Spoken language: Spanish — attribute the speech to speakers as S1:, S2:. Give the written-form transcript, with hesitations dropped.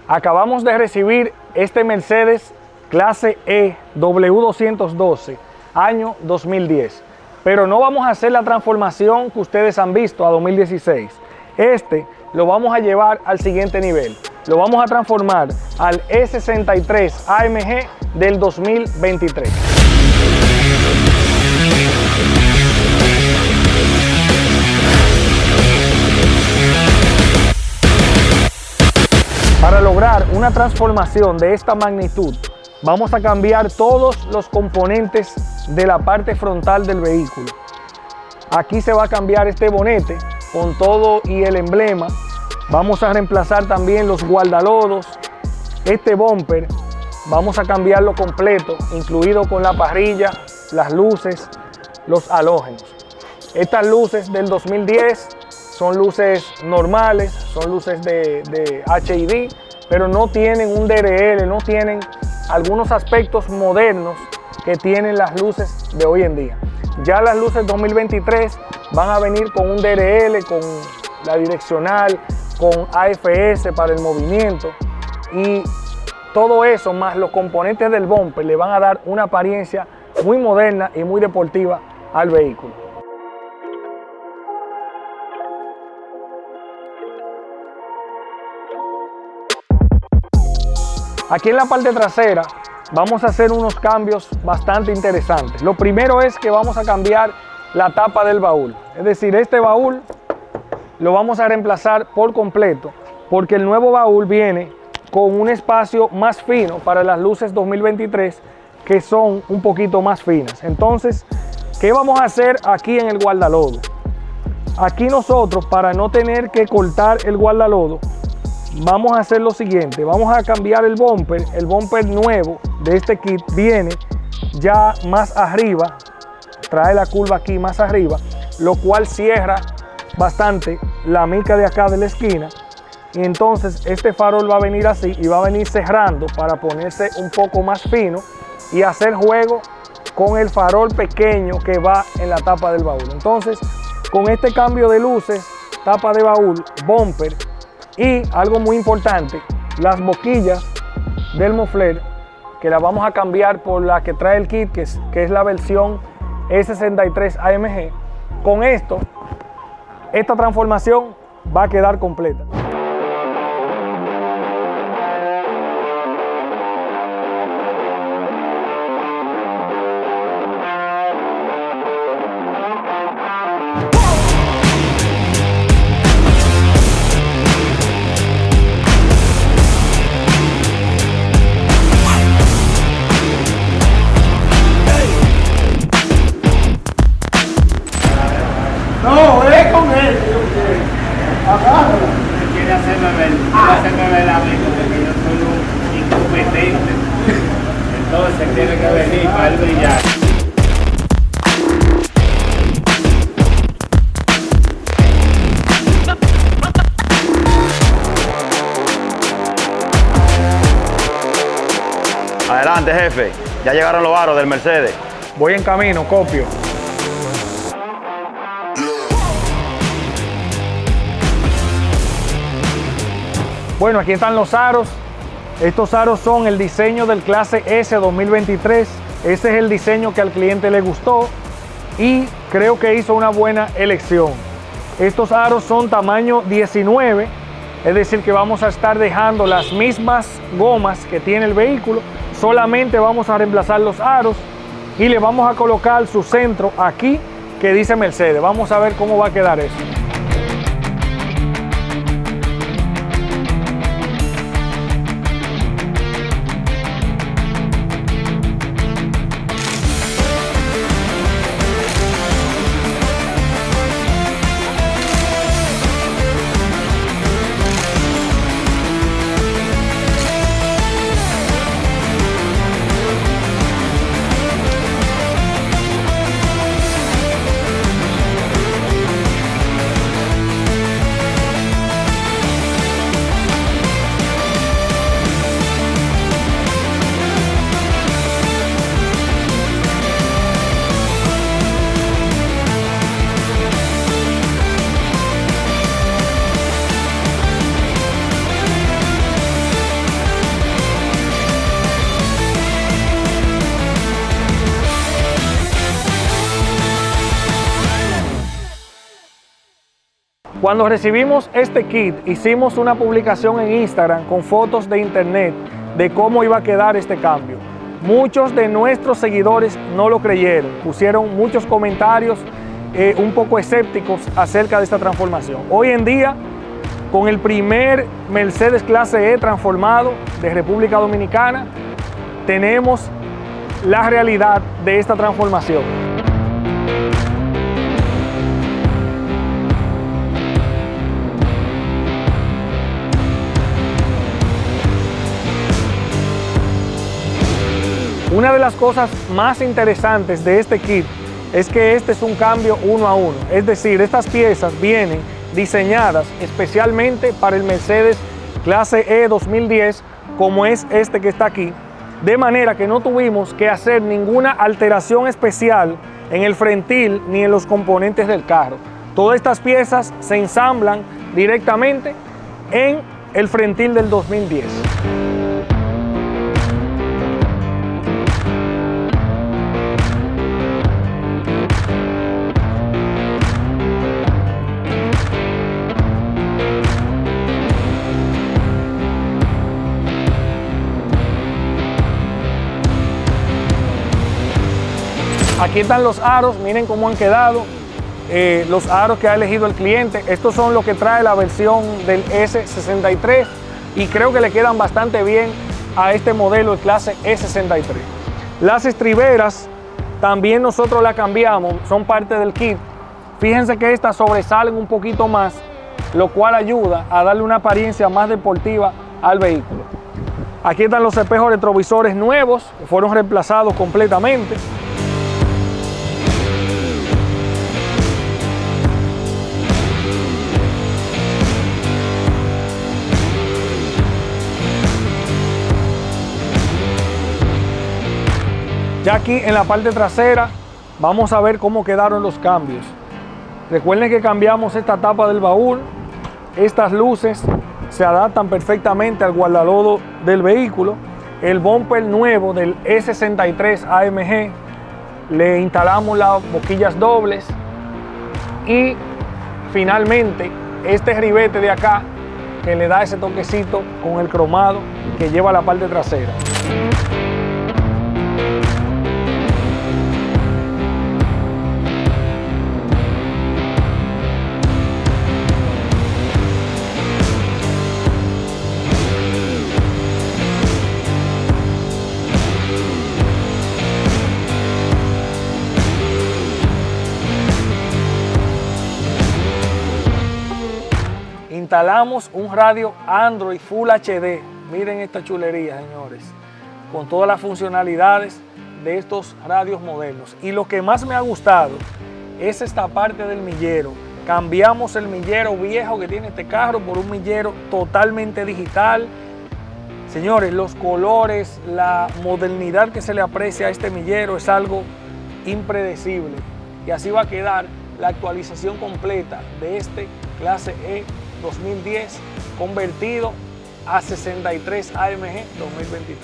S1: Acabamos de recibir este Mercedes clase E W212 año 2010, pero no vamos a hacer la transformación que ustedes han visto a 2016. Este lo vamos a llevar al siguiente nivel. Lo vamos a transformar al E63 AMG del 2023. Para lograr una transformación de esta magnitud, vamos a cambiar todos los componentes de la parte frontal del vehículo. Aquí se va a cambiar este bonete con todo y el emblema. Vamos a reemplazar también los guardalodos, este bumper, vamos a cambiarlo completo, incluido con la parrilla, las luces, los halógenos. Estas luces del 2010 son luces normales, son luces de HID, pero no tienen un DRL, no tienen algunos aspectos modernos que tienen las luces de hoy en día. Ya las luces 2023 van a venir con un DRL, con la direccional, con AFS para el movimiento, y todo eso más los componentes del bumper le van a dar una apariencia muy moderna y muy deportiva al vehículo. Aquí en la parte trasera vamos a hacer unos cambios bastante interesantes. Lo primero es que vamos a cambiar la tapa del baúl, es decir, este baúl lo vamos a reemplazar por completo porque el nuevo baúl viene con un espacio más fino para las luces 2023 que son un poquito más finas. Entonces, ¿qué vamos a hacer aquí en el guardalodo? Aquí nosotros, para no tener que cortar el guardalodo, vamos a hacer lo siguiente. Vamos a cambiar el bumper nuevo de este kit viene ya más arriba, trae la curva aquí más arriba, lo cual cierra bastante la mica de acá de la esquina, y entonces este farol va a venir así y va a venir cerrando para ponerse un poco más fino y hacer juego con el farol pequeño que va en la tapa del baúl. Entonces, con este cambio de luces, tapa de baúl, bumper y algo muy importante, las boquillas del muffler, que la vamos a cambiar por la que trae el kit, que es la versión E63 AMG. Con esto, esta transformación va a quedar completa.
S2: No, es con él. Agárralo.
S3: Quiere hacerme ver a mí como que yo soy un incompetente. Entonces tiene que venir para él brillar.
S4: Adelante, jefe. Ya llegaron los aros del Mercedes.
S1: Voy en camino, copio. Bueno, aquí están los aros. Estos aros son el diseño del clase S 2023. Ese es el diseño que al cliente le gustó y creo que hizo una buena elección. Estos aros son tamaño 19, es decir que vamos a estar dejando las mismas gomas que tiene el vehículo, solamente vamos a reemplazar los aros y le vamos a colocar su centro aquí que dice Mercedes. Vamos a ver cómo va a quedar eso. Cuando recibimos este kit, hicimos una publicación en Instagram con fotos de internet de cómo iba a quedar este cambio. Muchos de nuestros seguidores no lo creyeron, pusieron muchos comentarios un poco escépticos acerca de esta transformación. Hoy en día, con el primer Mercedes Clase E transformado de República Dominicana, tenemos la realidad de esta transformación. Una de las cosas más interesantes de este kit es que este es un cambio uno a uno, es decir, estas piezas vienen diseñadas especialmente para el Mercedes Clase E 2010, como es este que está aquí, de manera que no tuvimos que hacer ninguna alteración especial en el frentil ni en los componentes del carro. Todas estas piezas se ensamblan directamente en el frentil del 2010. Aquí están los aros, miren cómo han quedado, los aros que ha elegido el cliente. Estos son los que trae la versión del S63 y creo que le quedan bastante bien a este modelo de clase E63. Las estriberas también nosotros las cambiamos, son parte del kit. Fíjense que estas sobresalen un poquito más, lo cual ayuda a darle una apariencia más deportiva al vehículo. Aquí están los espejos retrovisores nuevos, que fueron reemplazados completamente. Ya aquí en la parte trasera vamos a ver cómo quedaron los cambios. Recuerden que cambiamos esta tapa del baúl. Estas luces se adaptan perfectamente al guardalodo del vehículo. El bumper nuevo del E63 AMG, le instalamos las boquillas dobles. Y finalmente este ribete de acá que le da ese toquecito con el cromado que lleva la parte trasera. Instalamos un radio Android Full HD. Miren esta chulería, señores, con todas las funcionalidades de estos radios modernos. Y lo que más me ha gustado es esta parte del millero. Cambiamos el millero viejo que tiene este carro por un millero totalmente digital. Señores, los colores, la modernidad que se le aprecia a este millero es algo impredecible. Y así va a quedar la actualización completa de este Clase E 2010 convertido a 63 AMG 2023.